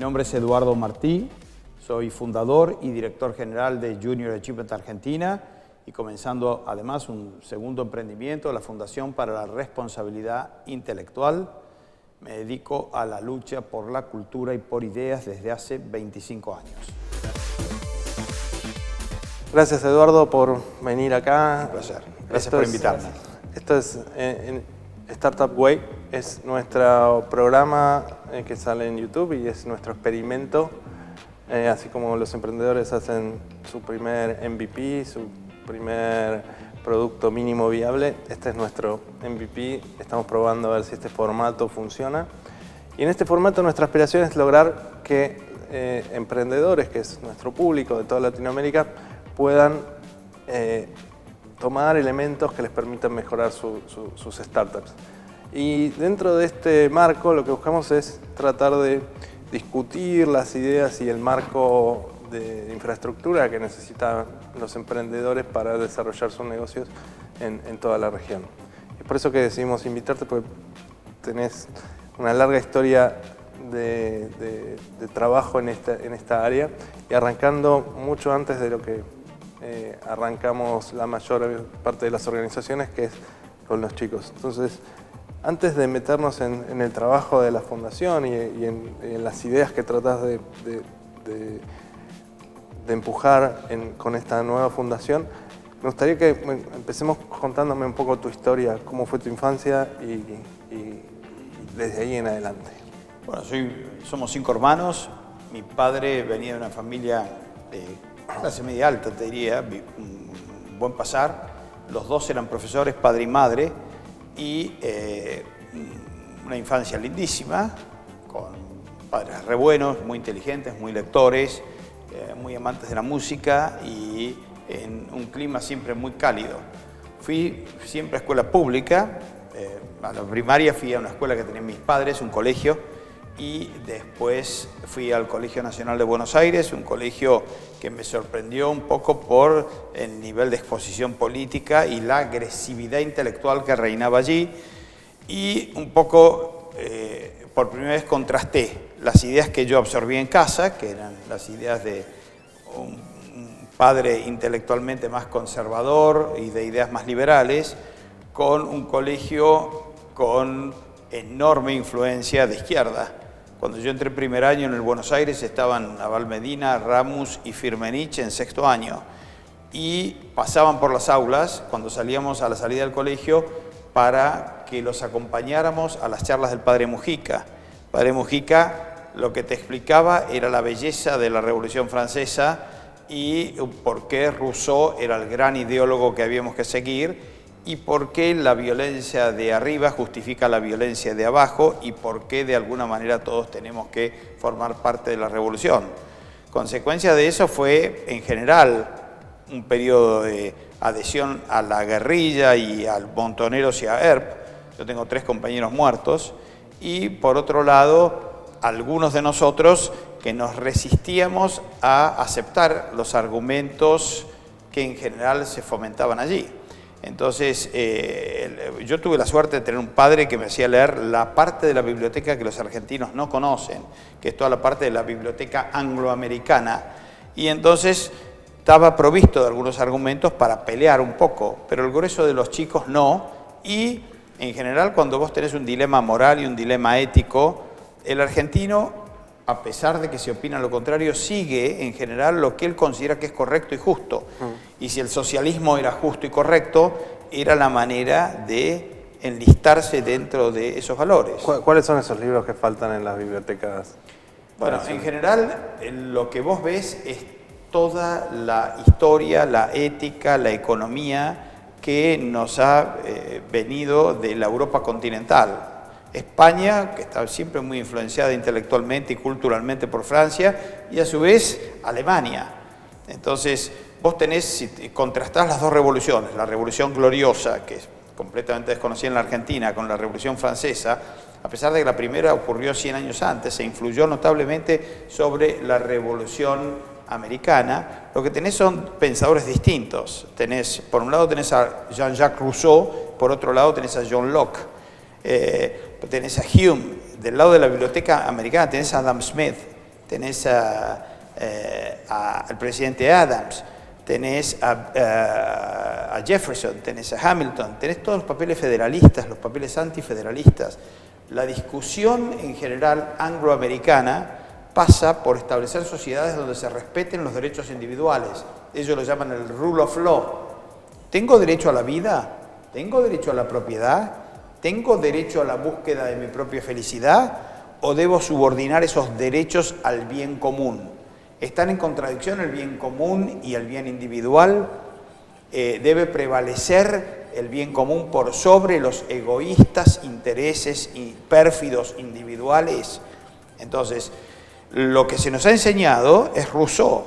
nombre es Eduardo Martí, soy fundador y director general de Junior Achievement Argentina y comenzando además un segundo emprendimiento, la Fundación para la Responsabilidad Intelectual. Me dedico a la lucha por la cultura y por ideas desde hace 25 años. Gracias, Eduardo, por venir acá. Un placer. Gracias por invitarme. Esto es Startup Way, es nuestro programa que sale en YouTube y es nuestro experimento. Así como los emprendedores hacen su primer MVP, su primer producto mínimo viable, este es nuestro MVP. Estamos probando a ver si este formato funciona. Y en este formato nuestra aspiración es lograr que emprendedores, que es nuestro público de toda Latinoamérica, puedan tomar elementos que les permitan mejorar sus startups. Y dentro de este marco lo que buscamos es tratar de discutir las ideas y el marco de infraestructura que necesitan los emprendedores para desarrollar sus negocios en toda la región. Es por eso que decidimos invitarte, porque tenés una larga historia de trabajo en esta área y arrancando mucho antes de lo que arrancamos la mayor parte de las organizaciones, que es con los chicos. Entonces, antes de meternos en el trabajo de la fundación y en las ideas que tratás de empujar con esta nueva fundación, me gustaría que empecemos contándome un poco tu historia, cómo fue tu infancia y desde ahí en adelante. Bueno, somos 5 hermanos. Mi padre venía de una familia de clase media alta, te diría, un buen pasar. Los dos eran profesores, padre y madre, y una infancia lindísima, con padres re buenos, muy inteligentes, muy lectores, muy amantes de la música y en un clima siempre muy cálido. Fui siempre a escuela pública, a la primaria fui a una escuela que tenían mis padres, un colegio, y después fui al Colegio Nacional de Buenos Aires, un colegio que me sorprendió un poco por el nivel de exposición política y la agresividad intelectual que reinaba allí, y un poco por primera vez contrasté las ideas que yo absorbí en casa, que eran las ideas de un padre intelectualmente más conservador y de ideas más liberales, con un colegio con enorme influencia de izquierda. Cuando yo entré primer año en el Buenos Aires estaban Abal Medina, Ramus y Firmenich en 6º año y pasaban por las aulas cuando salíamos a la salida del colegio para que los acompañáramos a las charlas del Padre Mujica. Padre Mujica lo que te explicaba era la belleza de la Revolución Francesa y por qué Rousseau era el gran ideólogo que habíamos que seguir y por qué la violencia de arriba justifica la violencia de abajo y por qué de alguna manera todos tenemos que formar parte de la revolución. Consecuencia de eso fue, en general, un periodo de adhesión a la guerrilla y al Montoneros y a ERP. Yo tengo 3 compañeros muertos y, por otro lado, algunos de nosotros que nos resistíamos a aceptar los argumentos que en general se fomentaban allí. Entonces, yo tuve la suerte de tener un padre que me hacía leer la parte de la biblioteca que los argentinos no conocen, que es toda la parte de la biblioteca angloamericana, y entonces estaba provisto de algunos argumentos para pelear un poco, pero el grueso de los chicos no, y en general cuando vos tenés un dilema moral y un dilema ético, el argentino, a pesar de que se opina lo contrario, sigue en general lo que él considera que es correcto y justo. Y si el socialismo era justo y correcto, era la manera de enlistarse dentro de esos valores. ¿Cuáles son esos libros que faltan en las bibliotecas? Bueno, en general lo que vos ves es toda la historia, la ética, la economía que nos ha venido de la Europa continental. España, que está siempre muy influenciada intelectualmente y culturalmente por Francia, y a su vez Alemania. Entonces, vos tenés, si contrastás las dos revoluciones, la Revolución Gloriosa, que es completamente desconocida en la Argentina, con la Revolución Francesa, a pesar de que la primera ocurrió 100 años antes, se influyó notablemente sobre la Revolución Americana, lo que tenés son pensadores distintos. Por un lado tenés a Jean-Jacques Rousseau, por otro lado tenés a John Locke. Tenés a Hume, del lado de la biblioteca americana tenés a Adam Smith, tenés al presidente Adams, tenés a Jefferson, tenés a Hamilton, tenés todos los papeles federalistas, los papeles antifederalistas. La discusión en general angloamericana pasa por establecer sociedades donde se respeten los derechos individuales. Ellos lo llaman el rule of law. ¿Tengo derecho a la vida? ¿Tengo derecho a la propiedad? ¿Tengo derecho a la búsqueda de mi propia felicidad? ¿O debo subordinar esos derechos al bien común? ¿Están en contradicción el bien común y el bien individual? ¿Debe prevalecer el bien común por sobre los egoístas intereses y pérfidos individuales? Entonces, lo que se nos ha enseñado es Rousseau,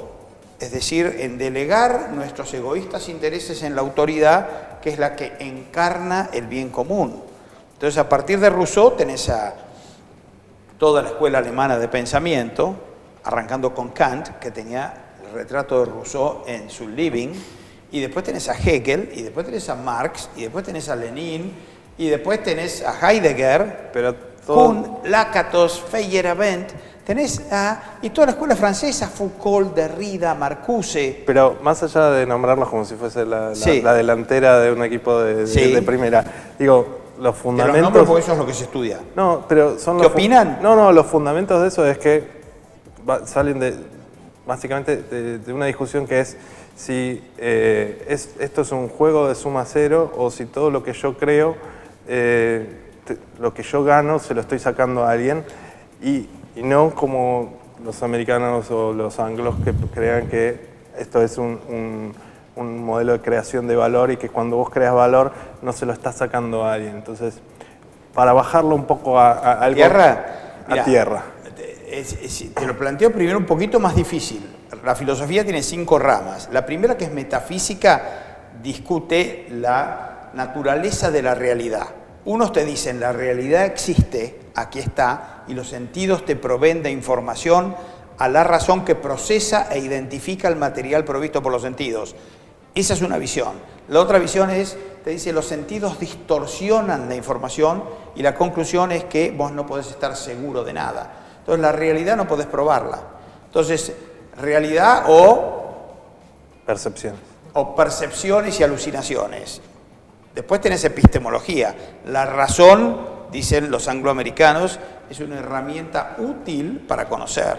es decir, en delegar nuestros egoístas intereses en la autoridad, que es la que encarna el bien común. Entonces, a partir de Rousseau tenés a toda la escuela alemana de pensamiento, arrancando con Kant, que tenía el retrato de Rousseau en su living, y después tenés a Hegel, y después tenés a Marx, y después tenés a Lenin, y después tenés a Heidegger, Kuhn, Lakatos, Feyerabend, tenés y toda la escuela francesa, Foucault, Derrida, Marcuse. Pero más allá de nombrarlos como si fuese la delantera de un equipo de primera, digo, los fundamentos... Te los nombro porque eso es lo que se estudia. No, pero son ¿Qué opinan? No, los fundamentos de eso es que salen básicamente de una discusión que es si esto es un juego de suma cero o si todo lo que yo creo, lo que yo gano, se lo estoy sacando a alguien y no como los americanos o los anglos que crean que esto es un modelo de creación de valor y que cuando vos creas valor no se lo estás sacando a alguien. Entonces, para bajarlo un poco a algo... Mira, tierra. Te lo planteo primero un poquito más difícil. La filosofía tiene 5 ramas. La primera, que es metafísica, discute la naturaleza de la realidad. Unos te dicen la realidad existe, aquí está, y los sentidos te proveen de información a la razón que procesa e identifica el material provisto por los sentidos. Esa es una visión. La otra visión te dice los sentidos distorsionan la información y la conclusión es que vos no podés estar seguro de nada. Entonces la realidad no podés probarla. Entonces, realidad o percepciones y alucinaciones. Después tenés epistemología. La razón, dicen los angloamericanos, es una herramienta útil para conocer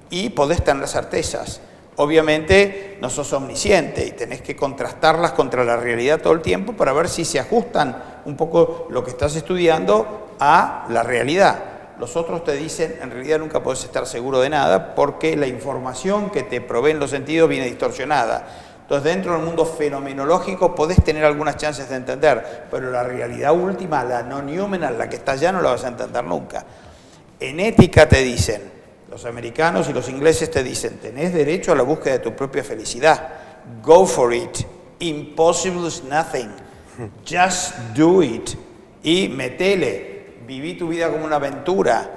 y podés tener certezas. Obviamente no sos omnisciente y tenés que contrastarlas contra la realidad todo el tiempo para ver si se ajustan un poco lo que estás estudiando a la realidad. Los otros te dicen, en realidad nunca podés estar seguro de nada porque la información que te proveen los sentidos viene distorsionada. Entonces, dentro del mundo fenomenológico podés tener algunas chances de entender, pero la realidad última, la non-human, la que está allá, no la vas a entender nunca. En ética te dicen, los americanos y los ingleses te dicen, tenés derecho a la búsqueda de tu propia felicidad. Go for it. Impossible is nothing. Just do it. Y metele. Viví tu vida como una aventura.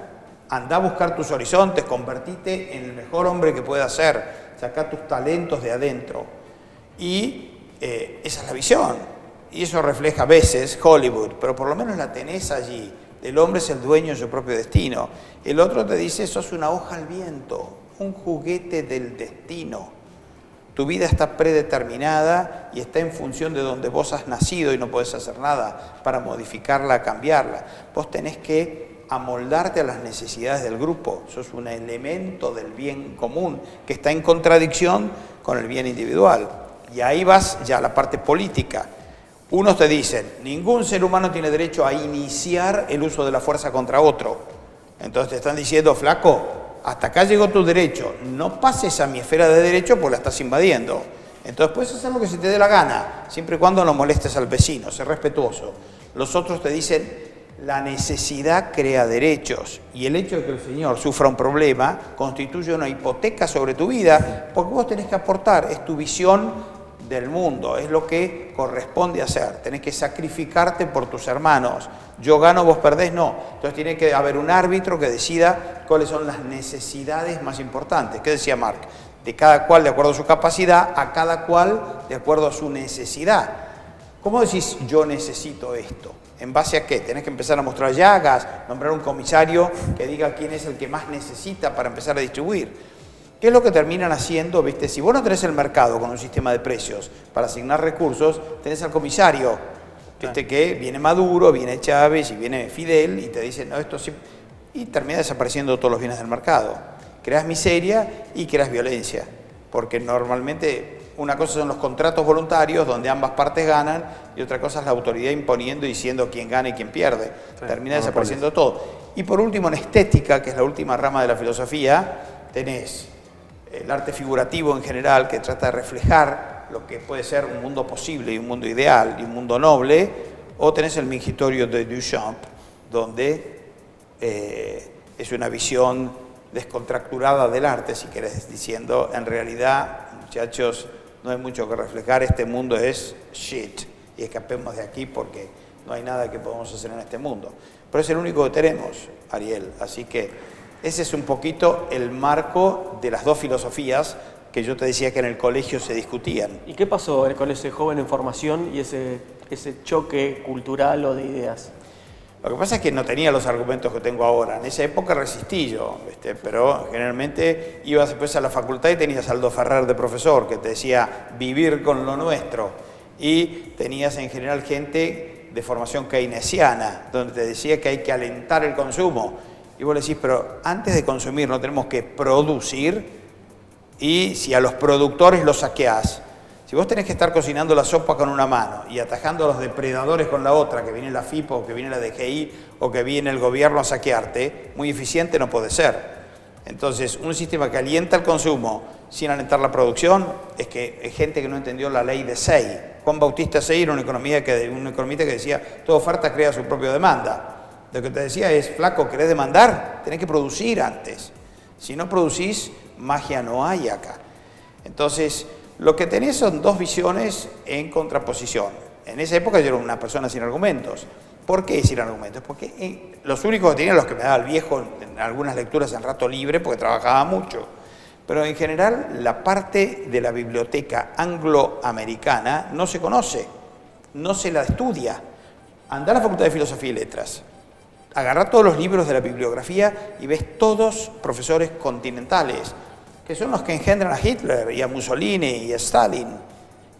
Andá a buscar tus horizontes. Convertite en el mejor hombre que puedas ser. Sacá tus talentos de adentro. Y esa es la visión. Y eso refleja a veces Hollywood, pero por lo menos la tenés allí. El hombre es el dueño de su propio destino. El otro te dice, sos una hoja al viento, un juguete del destino. Tu vida está predeterminada y está en función de donde vos has nacido y no podés hacer nada para modificarla, cambiarla. Vos tenés que amoldarte a las necesidades del grupo. Sos un elemento del bien común que está en contradicción con el bien individual. Y ahí vas ya a la parte política. Unos te dicen, ningún ser humano tiene derecho a iniciar el uso de la fuerza contra otro. Entonces te están diciendo, flaco, hasta acá llegó tu derecho, no pases a mi esfera de derecho porque la estás invadiendo. Entonces puedes hacer lo que se te dé la gana, siempre y cuando no molestes al vecino, sé respetuoso. Los otros te dicen, la necesidad crea derechos y el hecho de que el Señor sufra un problema constituye una hipoteca sobre tu vida porque vos tenés que aportar, es tu visión del mundo, es lo que corresponde hacer. Tenés que sacrificarte por tus hermanos. Yo gano, vos perdés, no. Entonces tiene que haber un árbitro que decida cuáles son las necesidades más importantes. ¿Qué decía Marx? De cada cual de acuerdo a su capacidad, a cada cual de acuerdo a su necesidad. ¿Cómo decís yo necesito esto? ¿En base a qué? Tenés que empezar a mostrar llagas, nombrar un comisario que diga quién es el que más necesita para empezar a distribuir. ¿Qué es lo que terminan haciendo? ¿Viste? Si vos no tenés el mercado con un sistema de precios para asignar recursos, tenés al comisario, ¿viste? Que viene Maduro, viene Chávez y viene Fidel y te dicen, no, esto sí, y termina desapareciendo todos los bienes del mercado. Creas miseria y creas violencia, porque normalmente una cosa son los contratos voluntarios donde ambas partes ganan y otra cosa es la autoridad imponiendo y diciendo quién gana y quién pierde. Sí, termina desapareciendo todo. Y por último, en estética, que es la última rama de la filosofía, tenés el arte figurativo en general, que trata de reflejar lo que puede ser un mundo posible y un mundo ideal y un mundo noble, o tenés el Mingitorio de Duchamp, donde es una visión descontracturada del arte, si querés, diciendo, en realidad, muchachos, no hay mucho que reflejar, este mundo es shit, y escapemos de aquí porque no hay nada que podamos hacer en este mundo. Pero es el único que tenemos, Ariel, así que ese es un poquito el marco de las dos filosofías que yo te decía que en el colegio se discutían. ¿Y qué pasó con ese joven en formación y ese choque cultural o de ideas? Lo que pasa es que no tenía los argumentos que tengo ahora. En esa época resistí yo, ¿viste? Pero generalmente ibas después a la facultad y tenías a Aldo Ferrer de profesor que te decía vivir con lo nuestro. Y tenías en general gente de formación keynesiana, donde te decía que hay que alentar el consumo. Y vos le decís, pero antes de consumir no tenemos que producir, y si a los productores los saqueás, si vos tenés que estar cocinando la sopa con una mano y atajando a los depredadores con la otra, que viene la FIPO, o que viene la DGI, o que viene el gobierno a saquearte, muy eficiente no puede ser. Entonces, un sistema que alienta el consumo sin alentar la producción, es que hay gente que no entendió la ley de Say. Juan Bautista Say era un economista que decía, toda oferta crea su propia demanda. Lo que te decía es, flaco, ¿querés demandar? Tenés que producir antes. Si no producís, magia no hay acá. Entonces, lo que tenés son dos visiones en contraposición. En esa época yo era una persona sin argumentos. ¿Por qué sin argumentos? Porque los únicos que tenía los que me daba el viejo en algunas lecturas en rato libre, porque trabajaba mucho. Pero en general, la parte de la biblioteca angloamericana no se conoce, no se la estudia. Andá a la Facultad de Filosofía y Letras. Agarrá todos los libros de la bibliografía y ves todos profesores continentales, que son los que engendran a Hitler y a Mussolini y a Stalin.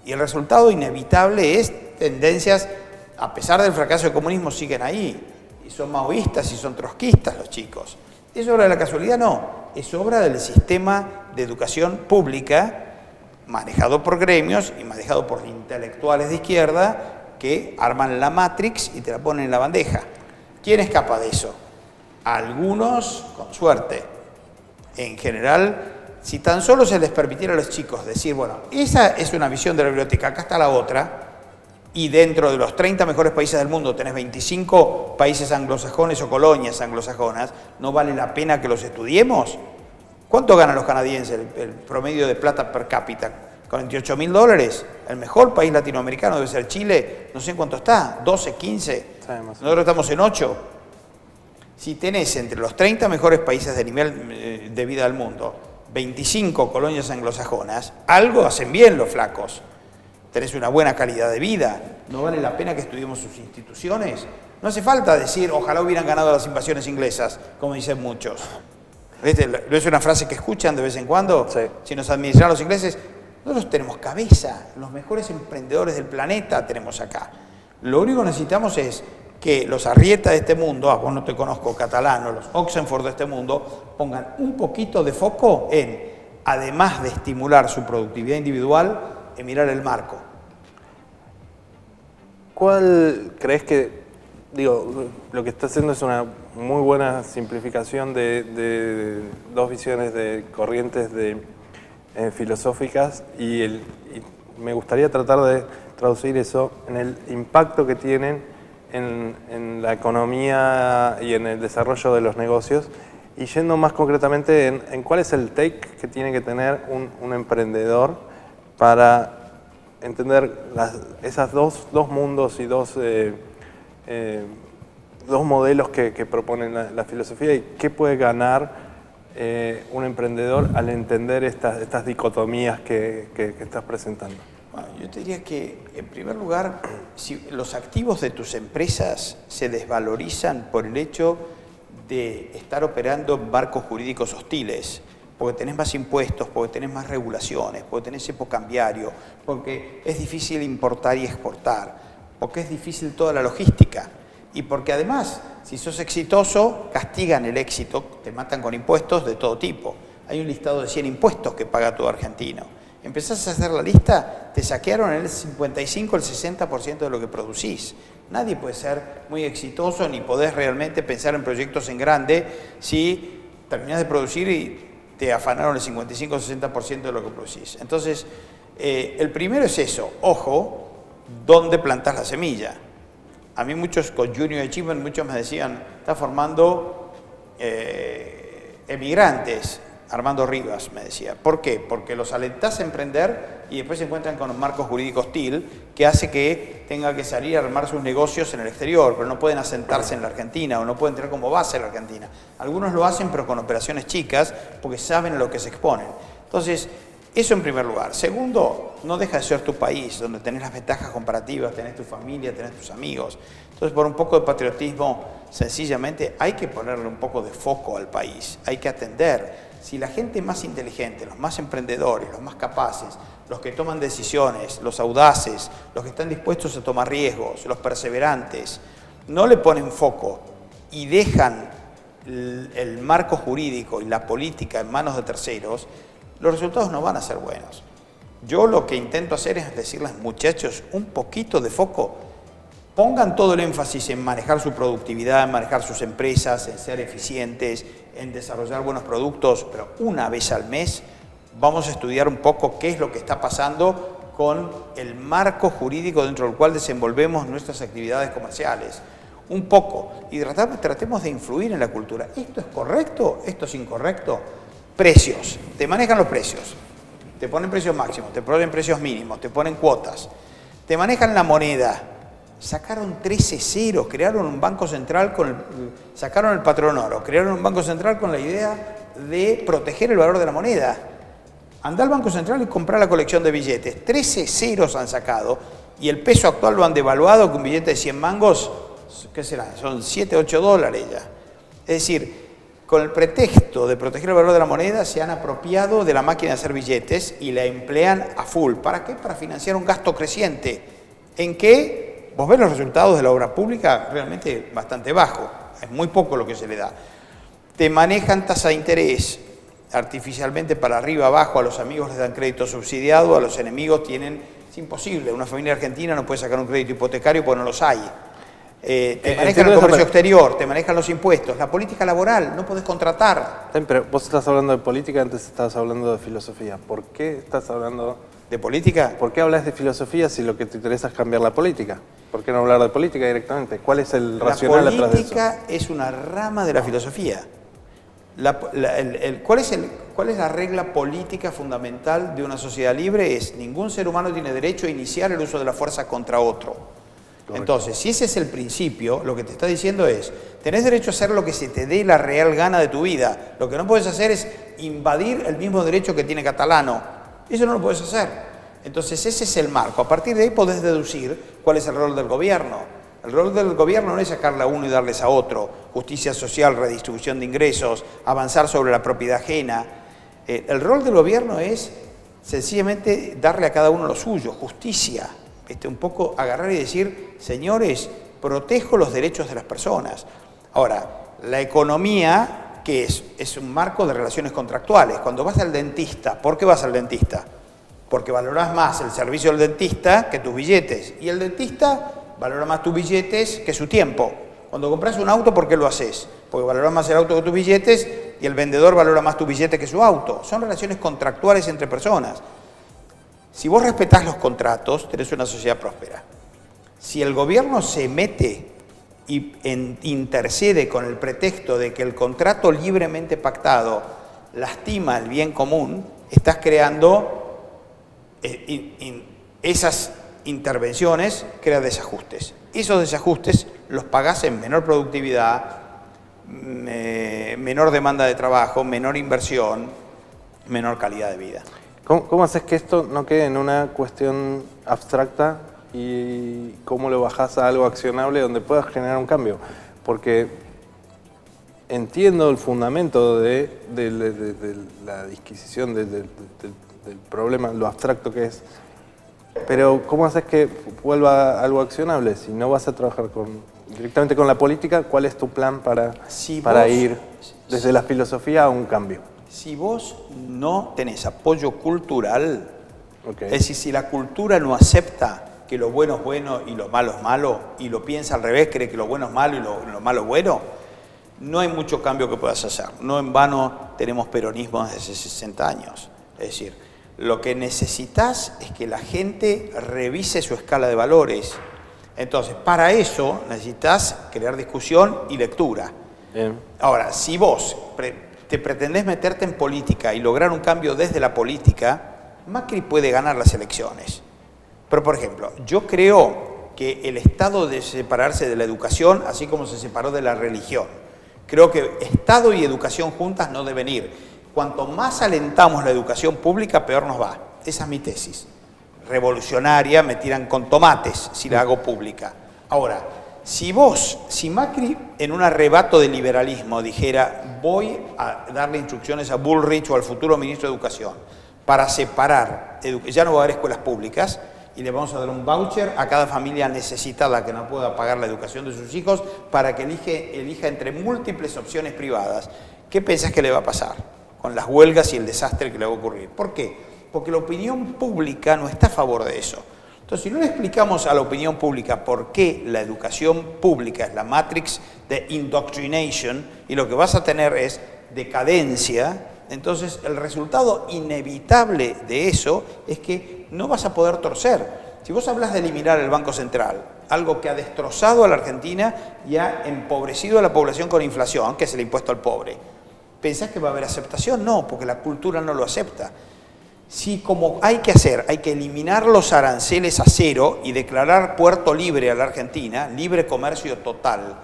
Y el resultado inevitable es tendencias, a pesar del fracaso del comunismo, siguen ahí. Y son maoístas y son trotskistas los chicos. ¿Es obra de la casualidad? No. Es obra del sistema de educación pública manejado por gremios y manejado por intelectuales de izquierda que arman la Matrix y te la ponen en la bandeja. ¿Quién escapa de eso? Algunos con suerte. En general, si tan solo se les permitiera a los chicos decir, bueno, esa es una visión de la biblioteca, acá está la otra, y dentro de los 30 mejores países del mundo tenés 25 países anglosajones o colonias anglosajonas, ¿no vale la pena que los estudiemos? ¿Cuánto ganan los canadienses el promedio de plata per cápita? $48.000. El mejor país latinoamericano debe ser Chile, no sé en cuánto está, 12, 15. Nosotros estamos en 8. Si tenés entre los 30 mejores países de nivel de vida del mundo 25 colonias anglosajonas, algo hacen bien los flacos. Tenés una buena calidad de vida. ¿No vale la pena que estudiemos sus instituciones? No hace falta decir, ojalá hubieran ganado las invasiones inglesas, como dicen muchos. ¿Viste? ¿No es una frase que escuchan de vez en cuando? Sí. Si nos administran los ingleses, nosotros tenemos cabeza. Los mejores emprendedores del planeta tenemos acá. Lo único que necesitamos es que los Arrieta de este mundo, vos no te conozco catalano, los Oxenford de este mundo, pongan un poquito de foco en, además de estimular su productividad individual, en mirar el marco. ¿Cuál crees que, lo que está haciendo es una muy buena simplificación de dos visiones de corrientes filosóficas y me gustaría tratar de traducir eso en el impacto que tienen en la economía y en el desarrollo de los negocios, y yendo más concretamente en cuál es el take que tiene que tener un emprendedor para entender esas dos mundos y dos modelos que proponen la filosofía, y qué puede ganar un emprendedor al entender estas dicotomías que estás presentando. Bueno, Yo te diría que, en primer lugar, si los activos de tus empresas se desvalorizan por el hecho de estar operando en marcos jurídicos hostiles, porque tenés más impuestos, porque tenés más regulaciones, porque tenés cepo cambiario, porque es difícil importar y exportar, porque es difícil toda la logística, y porque además, si sos exitoso, castigan el éxito, te matan con impuestos de todo tipo. Hay un listado de 100 impuestos que paga todo argentino. Empezás a hacer la lista, te saquearon el 55, el 60% de lo que producís. Nadie puede ser muy exitoso ni podés realmente pensar en proyectos en grande si terminás de producir y te afanaron el 55 o 60% de lo que producís. Entonces, el primero es eso, ojo, ¿dónde plantás la semilla? A mí muchos con Junior Achievement, muchos me decían, está formando emigrantes. Armando Rivas me decía. ¿Por qué? Porque los alentás a emprender y después se encuentran con un marco jurídico hostil que hace que tenga que salir a armar sus negocios en el exterior, pero no pueden asentarse en la Argentina o no pueden tener como base la Argentina. Algunos lo hacen, pero con operaciones chicas, porque saben a lo que se exponen. Entonces, eso en primer lugar. Segundo, no deja de ser tu país, donde tenés las ventajas comparativas, tenés tu familia, tenés tus amigos. Entonces, por un poco de patriotismo, sencillamente hay que ponerle un poco de foco al país, hay que atender. Si la gente más inteligente, los más emprendedores, los más capaces, los que toman decisiones, los audaces, los que están dispuestos a tomar riesgos, los perseverantes, no le ponen foco y dejan el marco jurídico y la política en manos de terceros, los resultados no van a ser buenos. Yo lo que intento hacer es decirles, muchachos, un poquito de foco. Pongan todo el énfasis en manejar su productividad, en manejar sus empresas, en ser eficientes, en desarrollar buenos productos, pero una vez al mes vamos a estudiar un poco qué es lo que está pasando con el marco jurídico dentro del cual desenvolvemos nuestras actividades comerciales. Un poco, y tratemos de influir en la cultura. ¿Esto es correcto? ¿Esto es incorrecto? Precios. Te manejan los precios. Te ponen precios máximos, te ponen precios mínimos, te ponen cuotas. Te manejan la moneda. Sacaron 13 ceros, crearon un banco central sacaron el patrón oro, crearon un banco central con la idea de proteger el valor de la moneda. Andá al Banco Central y comprá la colección de billetes. 13 ceros han sacado y el peso actual lo han devaluado, que un billete de 100 mangos, ¿qué será? Son 7, 8 dólares ya. Es decir, con el pretexto de proteger el valor de la moneda, se han apropiado de la máquina de hacer billetes y la emplean a full. ¿Para qué? Para financiar un gasto creciente. ¿En qué? Vos ves los resultados de la obra pública realmente bastante bajo, es muy poco lo que se le da. Te manejan tasa de interés artificialmente para arriba, abajo, a los amigos les dan crédito subsidiado, a los enemigos es imposible, una familia argentina no puede sacar un crédito hipotecario porque no los hay. Te manejan el comercio exterior, te manejan los impuestos, la política laboral, no podés contratar. Pero vos estás hablando de política, antes estabas hablando de filosofía. ¿Por qué estás hablando de política? ¿Por qué hablas de filosofía si lo que te interesa es cambiar la polícla? ¿Por qué no hablar de política directamente? ¿Cuál es el racional atrás de eso? La política es una rama de la filosofía. ¿Cuál es la regla política fundamental de una sociedad libre? Es ningún ser humano tiene derecho a iniciar el uso de la fuerza contra otro. Correcto. Entonces, si ese es el principio, lo que te está diciendo es, tenés derecho a hacer lo que se te dé la real gana de tu vida. Lo que no puedes hacer es invadir el mismo derecho que tiene Catalano. Eso no lo puedes hacer. Entonces ese es el marco. A partir de ahí podés deducir cuál es el rol del gobierno. El rol del gobierno no es sacarle a uno y darles a otro. Justicia social, redistribución de ingresos, avanzar sobre la propiedad ajena. El rol del gobierno es sencillamente darle a cada uno lo suyo, justicia. Un poco agarrar y decir, señores, protejo los derechos de las personas. Ahora, la economía, ¿qué es? Es un marco de relaciones contractuales. Cuando vas al dentista, ¿por qué vas al dentista? Porque valorás más el servicio del dentista que tus billetes. Y el dentista valora más tus billetes que su tiempo. Cuando compras un auto, ¿por qué lo haces? Porque valorás más el auto que tus billetes y el vendedor valora más tu billete que su auto. Son relaciones contractuales entre personas. Si vos respetás los contratos, tenés una sociedad próspera. Si el gobierno se mete y intercede con el pretexto de que el contrato libremente pactado lastima el bien común, estás creando esas intervenciones, crean desajustes. Esos desajustes los pagás en menor productividad, menor demanda de trabajo, menor inversión, menor calidad de vida. ¿Cómo haces que esto no quede en una cuestión abstracta y cómo lo bajás a algo accionable donde puedas generar un cambio? Porque entiendo el fundamento de la disquisición del problema, lo abstracto que es, pero ¿cómo haces que vuelva algo accionable? Si no vas a trabajar directamente con la política, ¿cuál es tu plan para ir desde la filosofía a un cambio? Si vos no tenés apoyo cultural, Okay. es decir, si la cultura no acepta que lo bueno es bueno y lo malo es malo, y lo piensa al revés, cree que lo bueno es malo y lo malo es bueno, no hay mucho cambio que puedas hacer. No en vano tenemos peronismo desde hace 60 años. Es decir, lo que necesitas es que la gente revise su escala de valores. Entonces, para eso necesitas crear discusión y lectura. Bien. Ahora, si vos te pretendés meterte en política y lograr un cambio desde la política, Macri puede ganar las elecciones. Pero, por ejemplo, yo creo que el Estado debe separarse de la educación, así como se separó de la religión. Creo que Estado y educación juntas no deben ir. Cuanto más alentamos la educación pública, peor nos va. Esa es mi tesis. Revolucionaria, me tiran con tomates si la hago pública. Ahora, si Macri en un arrebato de liberalismo dijera, voy a darle instrucciones a Bullrich o al futuro ministro de Educación para separar, ya no va a haber escuelas públicas y le vamos a dar un voucher a cada familia necesitada que no pueda pagar la educación de sus hijos para que elija entre múltiples opciones privadas, ¿qué pensás que le va a pasar con las huelgas y el desastre que le va a ocurrir? ¿Por qué? Porque la opinión pública no está a favor de eso. Entonces, si no le explicamos a la opinión pública por qué la educación pública es la matrix de indoctrination y lo que vas a tener es decadencia, entonces el resultado inevitable de eso es que no vas a poder torcer. Si vos hablas de eliminar el Banco Central, algo que ha destrozado a la Argentina y ha empobrecido a la población con inflación, que es el impuesto al pobre, ¿pensás que va a haber aceptación? No, porque la cultura no lo acepta. Si como hay que eliminar los aranceles a cero y declarar puerto libre a la Argentina, libre comercio total,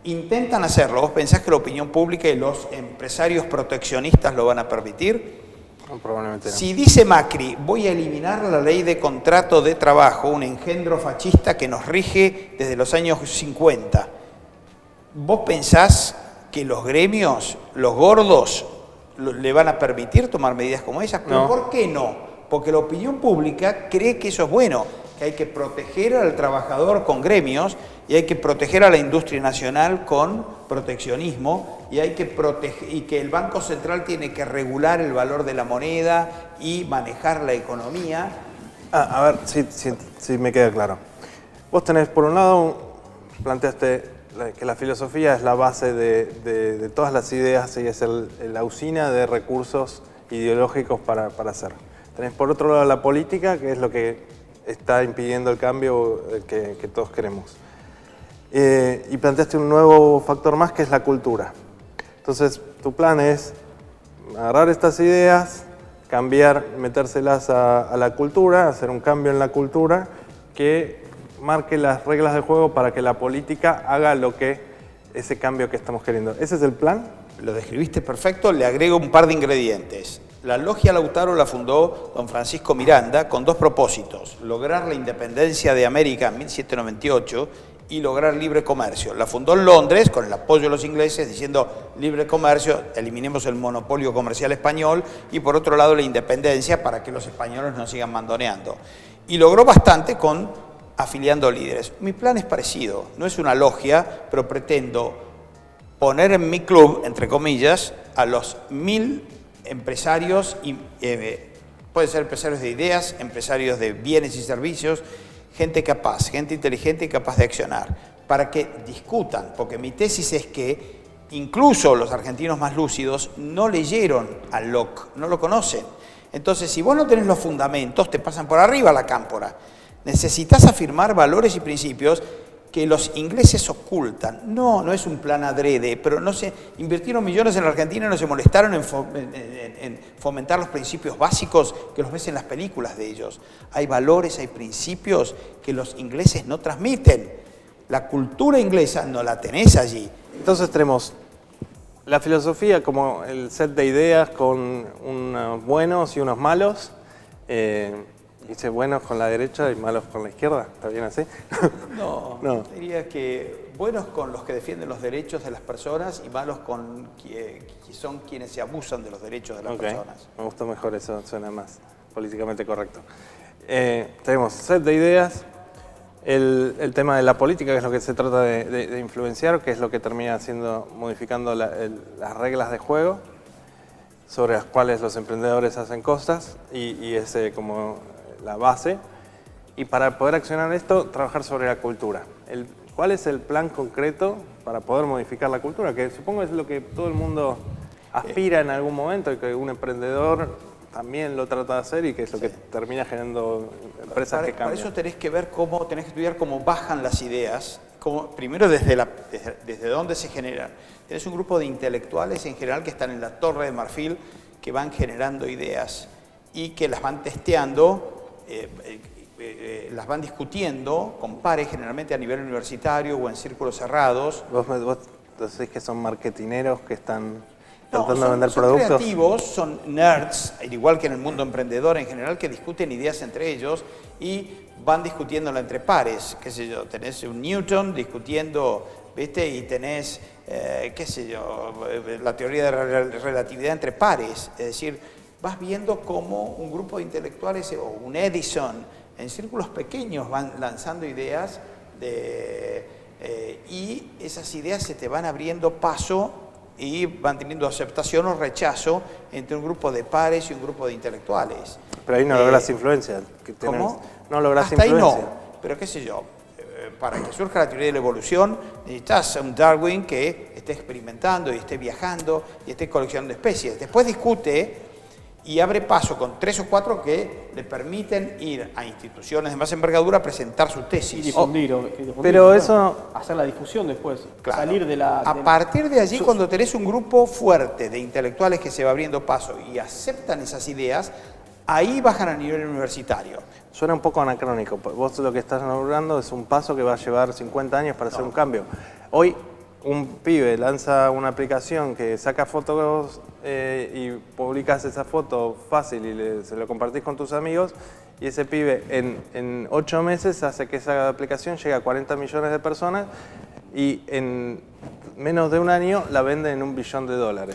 intentan hacerlo, ¿vos pensás que la opinión pública y los empresarios proteccionistas lo van a permitir? No, probablemente no. Si dice Macri, voy a eliminar la ley de contrato de trabajo, un engendro fascista que nos rige desde los años 50, ¿vos pensás que los gremios, los gordos, le van a permitir tomar medidas como esas? ¿Pero no? ¿Por qué no? Porque la opinión pública cree que eso es bueno, que hay que proteger al trabajador con gremios y hay que proteger a la industria nacional con proteccionismo y que el Banco Central tiene que regular el valor de la moneda y manejar la economía. A ver si me queda claro. Vos tenés, por un lado, planteaste que la filosofía es la base de todas las ideas y es la usina de recursos ideológicos para hacer. Tenés por otro lado la política, que es lo que está impidiendo el cambio que todos queremos. Y planteaste un nuevo factor más, que es la cultura. Entonces, tu plan es agarrar estas ideas, cambiar, metérselas a la cultura, hacer un cambio en la cultura que marque las reglas del juego para que la política haga ese cambio que estamos queriendo. ¿Ese es el plan? Lo describiste perfecto, le agrego un par de ingredientes. La Logia Lautaro la fundó don Francisco Miranda con dos propósitos: lograr la independencia de América en 1798 y lograr libre comercio. La fundó en Londres con el apoyo de los ingleses diciendo libre comercio, eliminemos el monopolio comercial español, y por otro lado la independencia para que los españoles no sigan mandoneando. Y logró bastante afiliando líderes. Mi plan es parecido, no es una logia, pero pretendo poner en mi club, entre comillas, a los 1000 empresarios, pueden ser empresarios de ideas, empresarios de bienes y servicios, gente capaz, gente inteligente y capaz de accionar, para que discutan, porque mi tesis es que incluso los argentinos más lúcidos no leyeron a Locke, no lo conocen. Entonces, si vos no tenés los fundamentos, te pasan por arriba la cámpora. Necesitas afirmar valores y principios que los ingleses ocultan. No es un plan adrede, pero no se invirtieron millones en la Argentina y no se molestaron en fomentar los principios básicos que los ves en las películas de ellos. Hay valores, hay principios que los ingleses no transmiten. La cultura inglesa no la tenés allí. Entonces tenemos La filosofía como el set de ideas con unos buenos y unos malos. Dice buenos con la derecha y malos con la izquierda. ¿Está bien así? No, No. diría que buenos con los que defienden los derechos de las personas y malos con que son quienes se abusan de los derechos de las personas. Me gustó mejor eso, suena más políticamente correcto. Tenemos set de ideas, el tema de la política, que es lo que se trata de influenciar, que es lo que termina modificando las reglas de juego, sobre las cuales los emprendedores hacen cosas y es como la base. Y para poder accionar esto, trabajar sobre la cultura. ¿Cuál es el plan concreto para poder modificar la cultura? Que supongo es lo que todo el mundo aspira en algún momento y que un emprendedor también lo trata de hacer y que es lo que termina generando empresas que cambian. Para eso tenés que estudiar cómo bajan las ideas, primero desde dónde se generan. Tenés un grupo de intelectuales en general que están en la Torre de Marfil, que van generando ideas y que las van testeando, las van discutiendo con pares, generalmente a nivel universitario o en círculos cerrados. ¿Vos decís que son marketineros que están No, tratando de vender son productos? creativos, son nerds, al igual que en el mundo emprendedor en general, que discuten ideas entre ellos y van discutiéndola entre pares. Qué sé yo, tenés un Newton discutiendo, ¿viste? Y tenés, qué sé yo, la teoría de la relatividad entre pares. Es decir, vas viendo cómo un grupo de intelectuales o un Edison en círculos pequeños van lanzando ideas y esas ideas se te van abriendo paso y van teniendo aceptación o rechazo entre un grupo de pares y un grupo de intelectuales. Pero ahí no logras influencia. ¿Cómo? No logras Hasta influencia. ahí no, pero qué sé yo, para que surja la teoría de la evolución necesitas un Darwin que esté experimentando y esté viajando y esté coleccionando especies. Después discute y abre paso con 3 o 4 que le permiten ir a instituciones de más envergadura a presentar su Y tesis. difundir, pero claro. eso- Hacer la difusión después, Claro. salir de la... A partir de allí, cuando tenés un grupo fuerte de intelectuales que se va abriendo paso y aceptan esas ideas, ahí bajan a nivel universitario. Suena un poco anacrónico. Vos lo que estás logrando es un paso que va a llevar 50 años para hacer un cambio. Hoy un pibe lanza una aplicación que saca fotos y publicas esa foto fácil y se lo compartís con tus amigos y ese pibe en 8 meses hace que esa aplicación llegue a 40 millones de personas y en menos de un año la vende en $1 billón.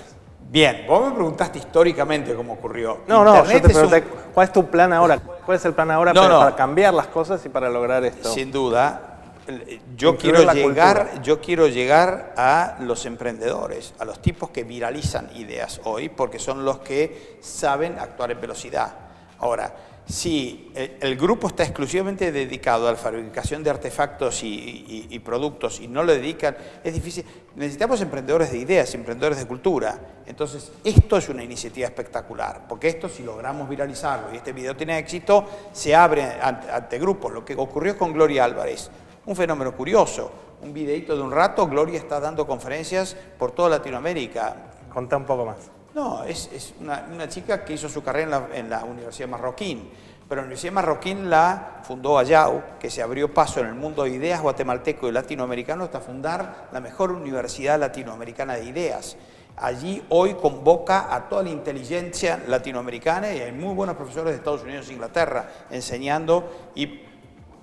Bien, vos me preguntaste históricamente cómo ocurrió. No, yo Internet te es un- pregunté, ¿cuál es tu plan ahora? ¿Cuál es el plan ahora para cambiar las cosas y para lograr esto? Sin duda, yo Incluir quiero, la yo quiero llegar a los emprendedores, a los tipos que viralizan ideas hoy, porque son los que saben actuar en velocidad. Ahora, si el grupo está exclusivamente dedicado a la fabricación de artefactos y productos y no lo dedican, es difícil. Necesitamos emprendedores de ideas, emprendedores de cultura. Entonces, esto es una iniciativa espectacular, porque esto, si logramos viralizarlo y este video tiene éxito, se abre ante grupos. Lo que ocurrió con Gloria Álvarez, un fenómeno curioso. Un videito de un rato, Gloria está dando conferencias por toda Latinoamérica. Contá un poco más. No, es una chica que hizo su carrera en la Universidad Marroquín, pero la Universidad Marroquín la fundó Ayau, que se abrió paso en el mundo de ideas guatemalteco y latinoamericano hasta fundar la mejor universidad latinoamericana de ideas. Allí hoy convoca a toda la inteligencia latinoamericana y hay muy buenos profesores de Estados Unidos e Inglaterra enseñando y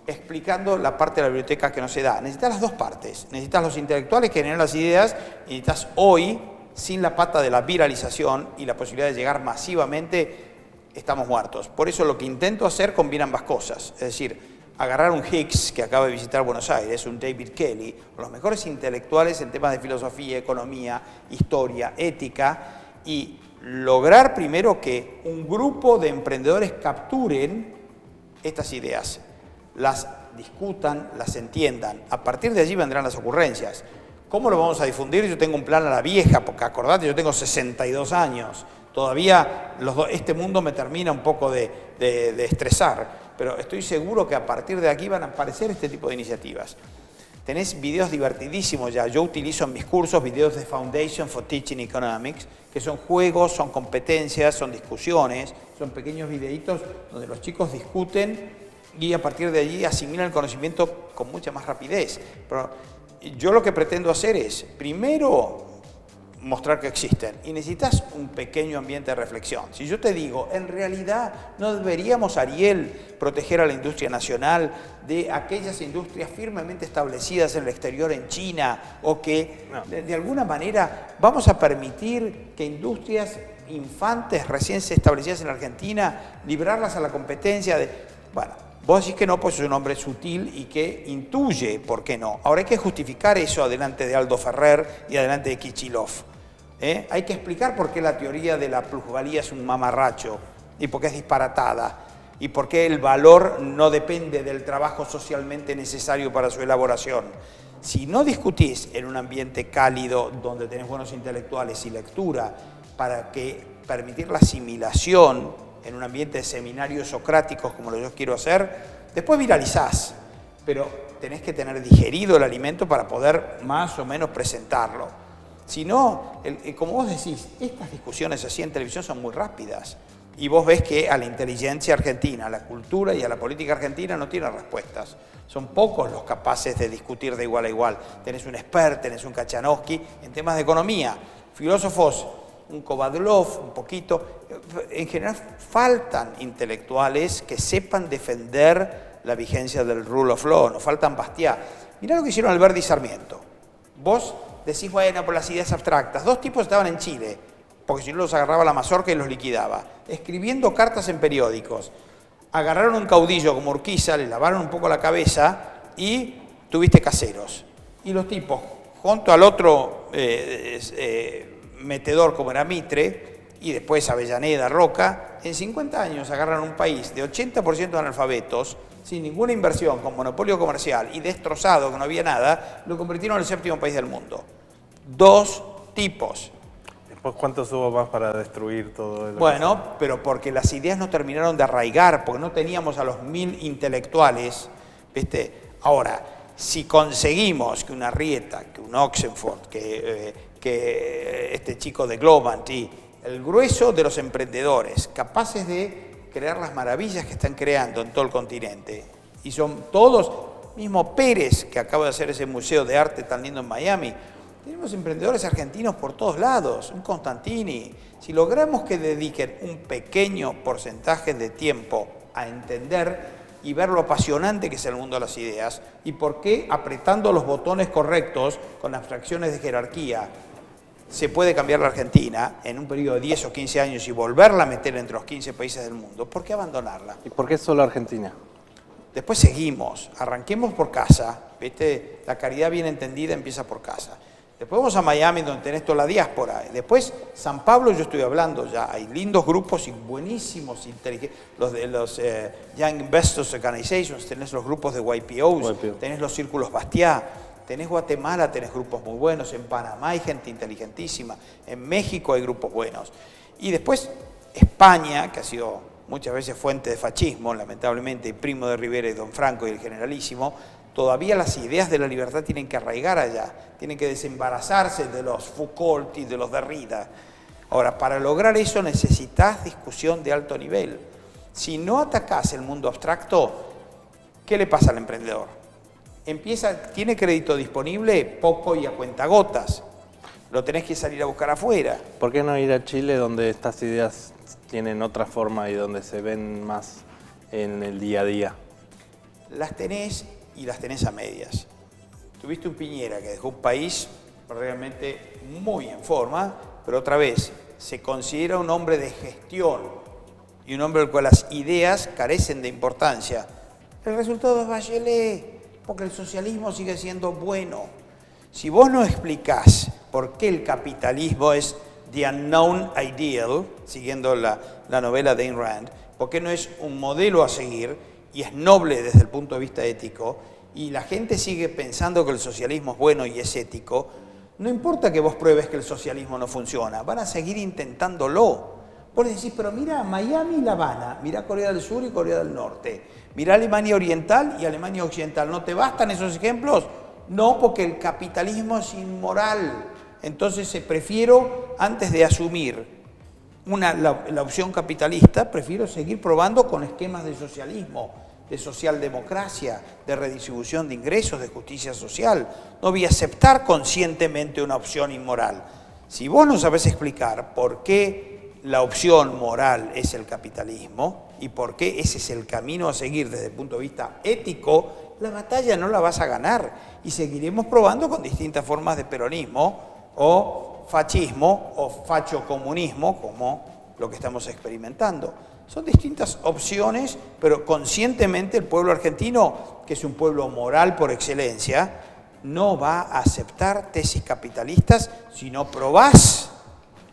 explicando la parte de la biblioteca que no se da. Necesitas las dos partes. Necesitas los intelectuales que generan las ideas y necesitas hoy, sin la pata de la viralización y la posibilidad de llegar masivamente, estamos muertos. Por eso lo que intento hacer combina ambas cosas. Es decir, agarrar un Hicks que acaba de visitar Buenos Aires, un David Kelly, los mejores intelectuales en temas de filosofía, economía, historia, ética, y lograr primero que un grupo de emprendedores capturen estas ideas, las discutan, las entiendan. A partir de allí vendrán las ocurrencias. ¿Cómo lo vamos a difundir? Yo tengo un plan a la vieja, porque acordate, yo tengo 62 años. Todavía este mundo me termina un poco de estresar, pero estoy seguro que a partir de aquí van a aparecer este tipo de iniciativas. Tenés videos divertidísimos ya. Yo utilizo en mis cursos videos de Foundation for Teaching Economics, que son juegos, son competencias, son discusiones, son pequeños videitos donde los chicos discuten y a partir de allí asimilan el conocimiento con mucha más rapidez. Pero yo lo que pretendo hacer es, primero, mostrar que existen. Y necesitas un pequeño ambiente de reflexión. Si yo te digo, en realidad no deberíamos, Ariel, proteger a la industria nacional de aquellas industrias firmemente establecidas en el exterior, en China, o que de alguna manera vamos a permitir que industrias infantes recién establecidas en Argentina, librarlas a la competencia de... Bueno, vos decís que no, pues es un hombre sutil y que intuye por qué no. Ahora hay que justificar eso adelante de Aldo Ferrer y adelante de Kichilov. Hay que explicar por qué la teoría de la plusvalía es un mamarracho y por qué es disparatada y por qué el valor no depende del trabajo socialmente necesario para su elaboración. Si no discutís en un ambiente cálido donde tenés buenos intelectuales y lectura para permitir la asimilación en un ambiente de seminarios socráticos como lo yo quiero hacer, después viralizás, pero tenés que tener digerido el alimento para poder más o menos presentarlo. Si no, como vos decís, estas discusiones así en televisión son muy rápidas y vos ves que a la inteligencia argentina, a la cultura y a la política argentina no tienen respuestas. Son pocos los capaces de discutir de igual a igual. Tenés un expert, tenés un Kachanowski en temas de economía, filósofos, un Kovadlov, un poquito. En general faltan intelectuales que sepan defender la vigencia del rule of law, nos faltan Bastiat. Mirá lo que hicieron Alberti y Sarmiento. Vos decís, bueno, por las ideas abstractas. Dos tipos estaban en Chile, porque si no los agarraba la mazorca y los liquidaba, escribiendo cartas en periódicos. Agarraron un caudillo como Urquiza, le lavaron un poco la cabeza y tuviste Caseros. Y los tipos, junto al otro metedor como era Mitre, y después Avellaneda, Roca, en 50 años agarran un país de 80% de analfabetos, sin ninguna inversión, con monopolio comercial y destrozado, que no había nada, lo convirtieron en el 7º país del mundo. Dos tipos. Después, ¿cuántos hubo más para destruir todo el... Bueno, pero porque las ideas no terminaron de arraigar, porque no teníamos a los 1000 intelectuales, ¿viste? Ahora, si conseguimos que una Arrieta, que un Oxenford, que este chico de Globant y el grueso de los emprendedores capaces de crear las maravillas que están creando en todo el continente, y son todos, mismo Pérez, que acaba de hacer ese museo de arte tan lindo en Miami, tenemos emprendedores argentinos por todos lados, un Constantini. Si logramos que dediquen un pequeño porcentaje de tiempo a entender y ver lo apasionante que es el mundo de las ideas y por qué apretando los botones correctos con abstracciones de jerarquía se puede cambiar la Argentina en un periodo de 10 o 15 años y volverla a meter entre los 15 países del mundo, ¿por qué abandonarla? ¿Y por qué solo Argentina? Después seguimos, arranquemos por casa, ¿viste? La caridad bien entendida empieza por casa. Después vamos a Miami, donde tenés toda la diáspora. Después, San Pablo, yo estoy hablando ya, hay lindos grupos y buenísimos, los de los Young Investors Organizations, tenés los grupos de YPOs, tenés los círculos Bastiat, tenés Guatemala, tenés grupos muy buenos, en Panamá hay gente inteligentísima, en México hay grupos buenos. Y después, España, que ha sido muchas veces fuente de fascismo, lamentablemente, y primo de Rivera y Don Franco y el generalísimo, todavía las ideas de la libertad tienen que arraigar allá, tienen que desembarazarse de los Foucault y de los Derrida. Ahora, para lograr eso necesitas discusión de alto nivel. Si no atacás el mundo abstracto, ¿qué le pasa al emprendedor? Tiene crédito disponible, poco y a cuentagotas. Lo tenés que salir a buscar afuera. ¿Por qué no ir a Chile, donde estas ideas tienen otra forma y donde se ven más en el día a día? Las tenés y las tenés a medias. Tuviste un Piñera que dejó un país realmente muy en forma, pero otra vez, se considera un hombre de gestión y un hombre al cual las ideas carecen de importancia. El resultado es Bachelet, porque el socialismo sigue siendo bueno. Si vos no explicás por qué el capitalismo es the unknown ideal, siguiendo la novela de Ayn Rand, por qué no es un modelo a seguir y es noble desde el punto de vista ético, y la gente sigue pensando que el socialismo es bueno y es ético, no importa que vos pruebes que el socialismo no funciona, van a seguir intentándolo. Vos decís, pero mira Miami y La Habana, mira Corea del Sur y Corea del Norte, mira Alemania Oriental y Alemania Occidental, ¿no te bastan esos ejemplos? No, porque el capitalismo es inmoral. Entonces prefiero, antes de asumir la opción capitalista, prefiero seguir probando con esquemas de socialismo, de socialdemocracia, de redistribución de ingresos, de justicia social. No voy a aceptar conscientemente una opción inmoral. Si vos no sabés explicar por qué la opción moral es el capitalismo y por qué ese es el camino a seguir desde el punto de vista ético, la batalla no la vas a ganar y seguiremos probando con distintas formas de peronismo o fascismo o fachocomunismo, como lo que estamos experimentando. Son distintas opciones, pero conscientemente el pueblo argentino, que es un pueblo moral por excelencia, no va a aceptar tesis capitalistas si no probás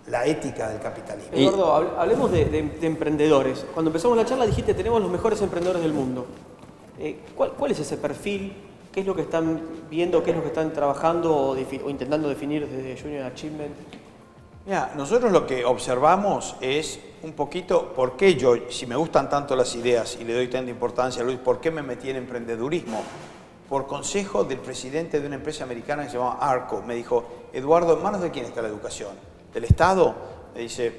la ética del capitalismo. Eduardo, hablemos de emprendedores. Cuando empezamos la charla dijiste tenemos los mejores emprendedores del mundo. ¿Cuál es ese perfil? ¿Qué es lo que están viendo? ¿Qué es lo que están trabajando o intentando definir desde Junior Achievement? Mira, nosotros lo que observamos es un poquito por qué yo, si me gustan tanto las ideas y le doy tanta importancia a Luis, ¿por qué me metí en emprendedurismo? Por consejo del presidente de una empresa americana que se llama Arco. Me dijo, Eduardo, ¿en manos de quién está la educación? ¿Del Estado? Me dice,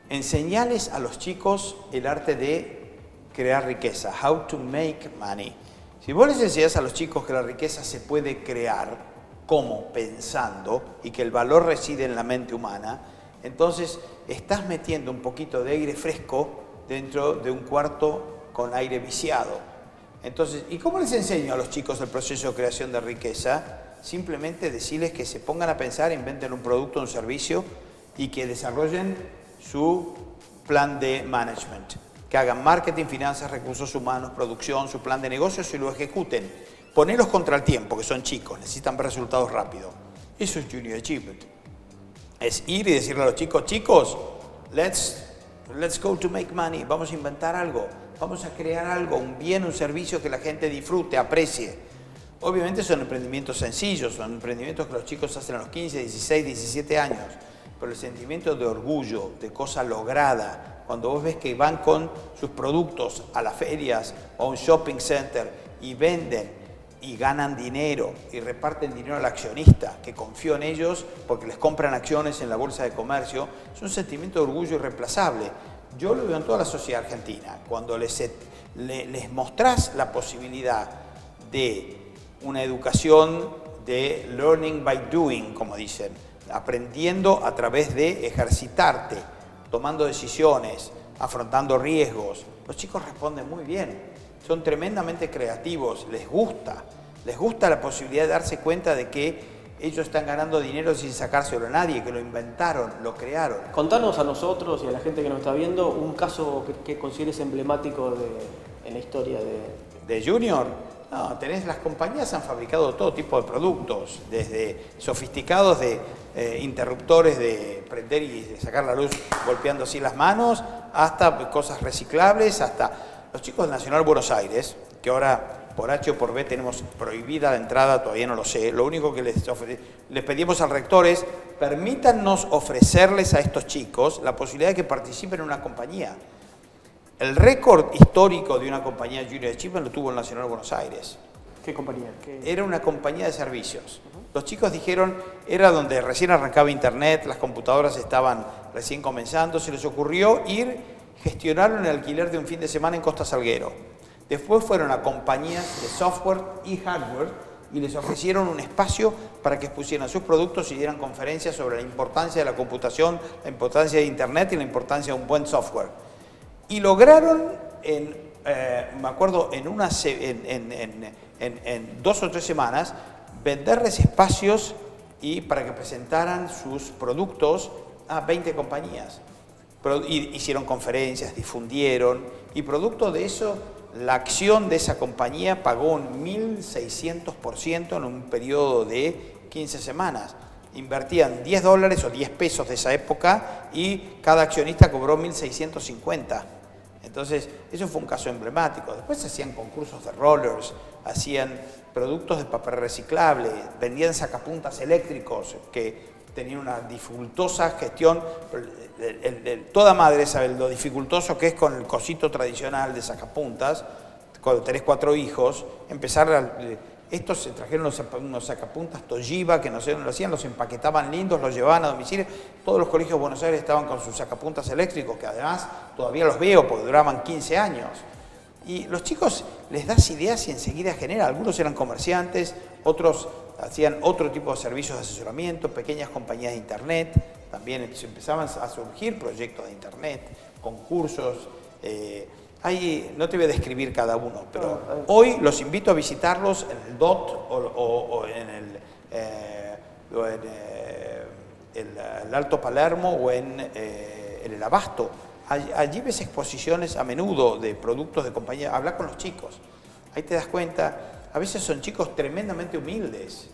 enseñales a los chicos el arte de crear riqueza, how to make money. Si vos les enseñás a los chicos que la riqueza se puede crear, ¿cómo? Pensando, y que el valor reside en la mente humana, entonces estás metiendo un poquito de aire fresco dentro de un cuarto con aire viciado. Entonces, ¿y cómo les enseño a los chicos el proceso de creación de riqueza? Simplemente decirles que se pongan a pensar, inventen un producto, un servicio y que desarrollen su plan de management. Que hagan marketing, finanzas, recursos humanos, producción, su plan de negocios y lo ejecuten. Ponerlos contra el tiempo, que son chicos, necesitan ver resultados rápidos. Eso es Junior Achievement. Es ir y decirle a los chicos, chicos, let's go to make money, vamos a inventar algo, vamos a crear algo, un bien, un servicio que la gente disfrute, aprecie. Obviamente son emprendimientos sencillos, son emprendimientos que los chicos hacen a los 15, 16, 17 años, pero el sentimiento de orgullo, de cosa lograda, cuando vos ves que van con sus productos a las ferias o a un shopping center y venden y ganan dinero y reparten dinero al accionista que confió en ellos porque les compran acciones en la bolsa de comercio, es un sentimiento de orgullo irreemplazable. Yo lo veo en toda la sociedad argentina. Cuando les mostrás la posibilidad de una educación de learning by doing, como dicen, aprendiendo a través de ejercitarte, tomando decisiones, afrontando riesgos, los chicos responden muy bien, son tremendamente creativos, les gusta la posibilidad de darse cuenta de que ellos están ganando dinero sin sacárselo a nadie, que lo inventaron, lo crearon. Contanos a nosotros y a la gente que nos está viendo un caso que consideres emblemático en la historia de Junior. No, las compañías han fabricado todo tipo de productos, desde sofisticados de interruptores de prender y de sacar la luz golpeando así las manos, hasta cosas reciclables, hasta los chicos del Nacional Buenos Aires, que ahora por H o por B tenemos prohibida la entrada, todavía no lo sé. Lo único que les pedimos al rector es, permítanos ofrecerles a estos chicos la posibilidad de que participen en una compañía. El récord histórico de una compañía Junior Achievement lo tuvo el Nacional Buenos Aires. ¿Qué compañía? Era una compañía de servicios. Los chicos dijeron, era donde recién arrancaba internet, las computadoras estaban recién comenzando, se les ocurrió gestionaron el alquiler de un fin de semana en Costa Salguero. Después fueron a compañías de software y hardware y les ofrecieron un espacio para que expusieran sus productos y dieran conferencias sobre la importancia de la computación, la importancia de internet y la importancia de un buen software. Y lograron, me acuerdo, en 2 o 3 semanas, venderles espacios para que presentaran sus productos a 20 compañías. Hicieron conferencias, difundieron, y producto de eso, la acción de esa compañía pagó un 1.600% en un periodo de 15 semanas. Invertían $10 o 10 pesos de esa época y cada accionista cobró 1.650. Entonces, eso fue un caso emblemático. Después se hacían concursos de rollers, hacían productos de papel reciclable, vendían sacapuntas eléctricos que tenían una dificultosa gestión. Toda madre sabe lo dificultoso que es con el cosito tradicional de sacapuntas, cuando tenés 4 hijos, estos se trajeron unos sacapuntas Toshiba, que no sé dónde lo hacían, los empaquetaban lindos, los llevaban a domicilio. Todos los colegios de Buenos Aires estaban con sus sacapuntas eléctricos, que además todavía los veo porque duraban 15 años. Y los chicos les das ideas y enseguida genera. Algunos eran comerciantes, otros hacían otro tipo de servicios de asesoramiento, pequeñas compañías de internet, también empezaban a surgir proyectos de internet, concursos. No te voy a describir cada uno, pero hoy los invito a visitarlos en el DOT o en el Alto Palermo o en el Abasto. Allí ves exposiciones a menudo de productos de compañía. Habla con los chicos. Ahí te das cuenta, a veces son chicos tremendamente humildes.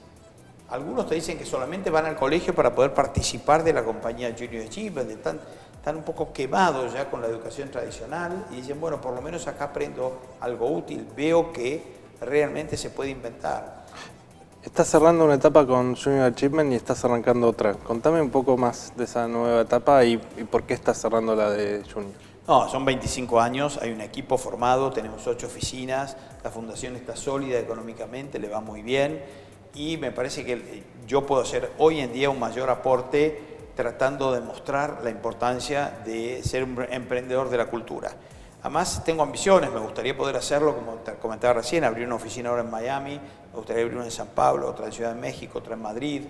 Algunos te dicen que solamente van al colegio para poder participar de la compañía Junior Achievement, están un poco quemados ya con la educación tradicional y dicen, bueno, por lo menos acá aprendo algo útil, veo que realmente se puede inventar. Estás cerrando una etapa con Junior Achievement y estás arrancando otra. Contame un poco más de esa nueva etapa y por qué estás cerrando la de Junior. No, son 25 años, hay un equipo formado, tenemos 8 oficinas, la fundación está sólida económicamente, le va muy bien y me parece que yo puedo hacer hoy en día un mayor aporte tratando de mostrar la importancia de ser un emprendedor de la cultura. Además, tengo ambiciones, me gustaría poder hacerlo, como te comentaba recién, abrir una oficina ahora en Miami, me gustaría abrir una en San Pablo, otra en Ciudad de México, otra en Madrid.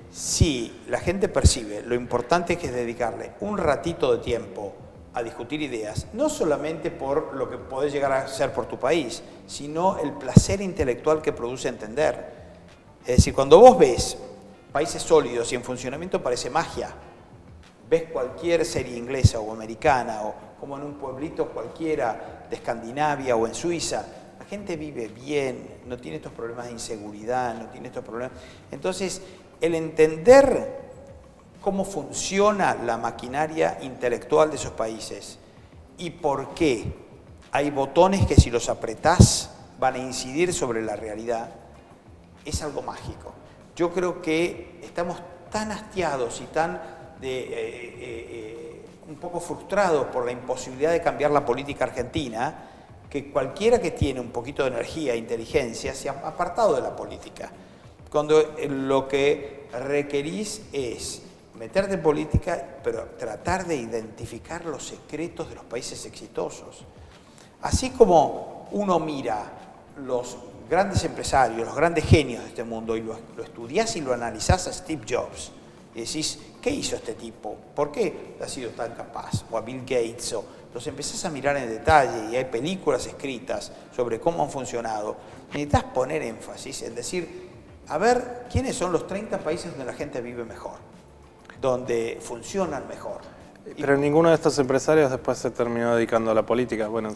Si la gente percibe lo importante que es dedicarle un ratito de tiempo a discutir ideas, no solamente por lo que podés llegar a hacer por tu país, sino el placer intelectual que produce entender. Es decir, cuando vos ves países sólidos y en funcionamiento parece magia. Ves cualquier serie inglesa o americana o como en un pueblito cualquiera de Escandinavia o en Suiza, la gente vive bien, no tiene estos problemas de inseguridad, no tiene estos problemas. Entonces, el entender cómo funciona la maquinaria intelectual de esos países y por qué hay botones que si los apretás van a incidir sobre la realidad, es algo mágico. Yo creo que estamos tan hastiados y tan un poco frustrados por la imposibilidad de cambiar la política argentina, que cualquiera que tiene un poquito de energía e inteligencia se ha apartado de la política. Cuando lo que requerís es meterte en política, pero tratar de identificar los secretos de los países exitosos. Así como uno mira los grandes empresarios, los grandes genios de este mundo y lo estudiás y lo analizás a Steve Jobs y decís, ¿qué hizo este tipo? ¿Por qué ha sido tan capaz? O a Bill Gates, o los empezás a mirar en detalle y hay películas escritas sobre cómo han funcionado. Necesitas poner énfasis en decir, a ver, ¿quiénes son los 30 países donde la gente vive mejor? Donde funcionan mejor. Pero ninguno de estos empresarios después se terminó dedicando a la política. Bueno,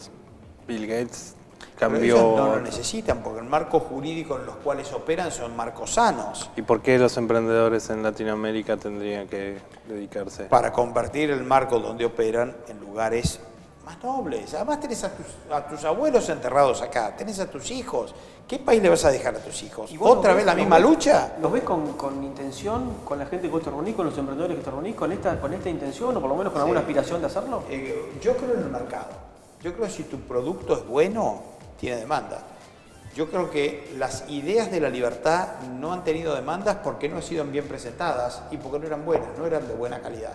Bill Gates cambió. Pero ellos no lo necesitan porque el marco jurídico en los cuales operan son marcos sanos. ¿Y por qué los emprendedores en Latinoamérica tendrían que dedicarse? Para convertir el marco donde operan en lugares más nobles. Además tenés a tus abuelos enterrados acá, tenés a tus hijos. ¿Qué país le vas a dejar a tus hijos? ¿Otra vez la misma lucha? ¿Los ves con intención, con la gente que vos te reunís, con los emprendedores que te reunís, con esta intención o por lo menos con alguna aspiración de hacerlo? Yo creo en el mercado. Yo creo que si tu producto es bueno, tiene demanda. Yo creo que las ideas de la libertad no han tenido demandas porque no han sido bien presentadas y porque no eran buenas, no eran de buena calidad.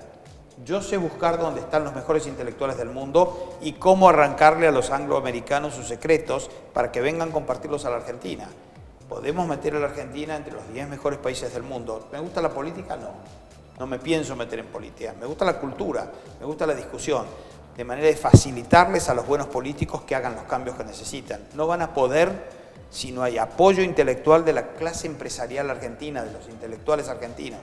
Yo sé buscar dónde están los mejores intelectuales del mundo y cómo arrancarle a los angloamericanos sus secretos para que vengan a compartirlos a la Argentina. ¿Podemos meter a la Argentina entre los 10 mejores países del mundo? ¿Me gusta la política? No. No me pienso meter en política. Me gusta la cultura, me gusta la discusión, de manera de facilitarles a los buenos políticos que hagan los cambios que necesitan. No van a poder si no hay apoyo intelectual de la clase empresarial argentina, de los intelectuales argentinos.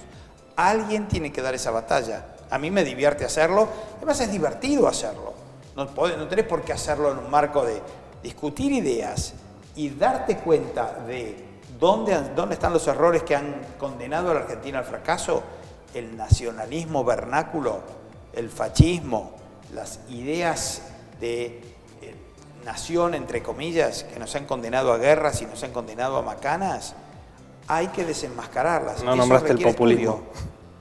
Alguien tiene que dar esa batalla. A mí me divierte hacerlo, además es divertido hacerlo. No tenés por qué hacerlo en un marco de discutir ideas y darte cuenta de dónde están los errores que han condenado a la Argentina al fracaso, el nacionalismo vernáculo, el fascismo, las ideas de nación, entre comillas, que nos han condenado a guerras y nos han condenado a macanas. Hay que desenmascararlas. No nombraste el populismo.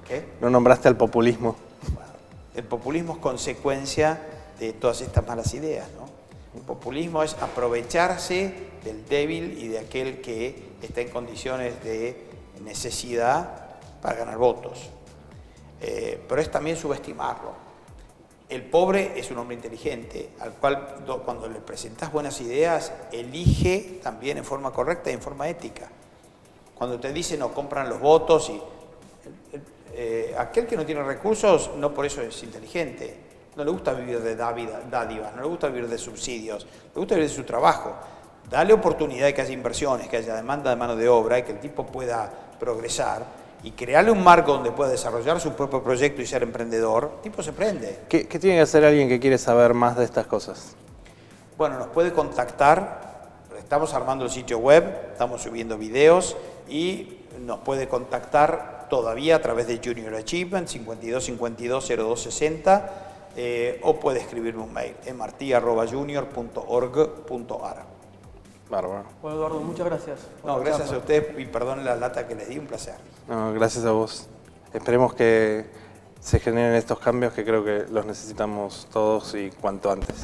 ¿Qué? No nombraste el populismo. Bueno, el populismo es consecuencia de todas estas malas ideas, ¿no? El populismo es aprovecharse del débil y de aquel que está en condiciones de necesidad para ganar votos. Pero es también subestimarlo. El pobre es un hombre inteligente, al cual cuando le presentas buenas ideas, elige también en forma correcta y en forma ética. Cuando te dicen no, compran los votos y... aquel que no tiene recursos, no por eso es inteligente. No le gusta vivir de dádivas, no le gusta vivir de subsidios, le gusta vivir de su trabajo. Dale oportunidad de que haya inversiones, que haya demanda de mano de obra y que el tipo pueda progresar. Y crearle un marco donde pueda desarrollar su propio proyecto y ser emprendedor, el tipo se prende. ¿Qué tiene que hacer alguien que quiere saber más de estas cosas? Bueno, nos puede contactar, estamos armando el sitio web, estamos subiendo videos y nos puede contactar todavía a través de Junior Achievement 5252-0260 o puede escribirme un mail en marti@junior.org.ar. Bárbaro. Bueno, Eduardo, muchas gracias. No, gracias a ustedes y perdón la lata que les di, un placer. No, gracias a vos. Esperemos que se generen estos cambios que creo que los necesitamos todos y cuanto antes.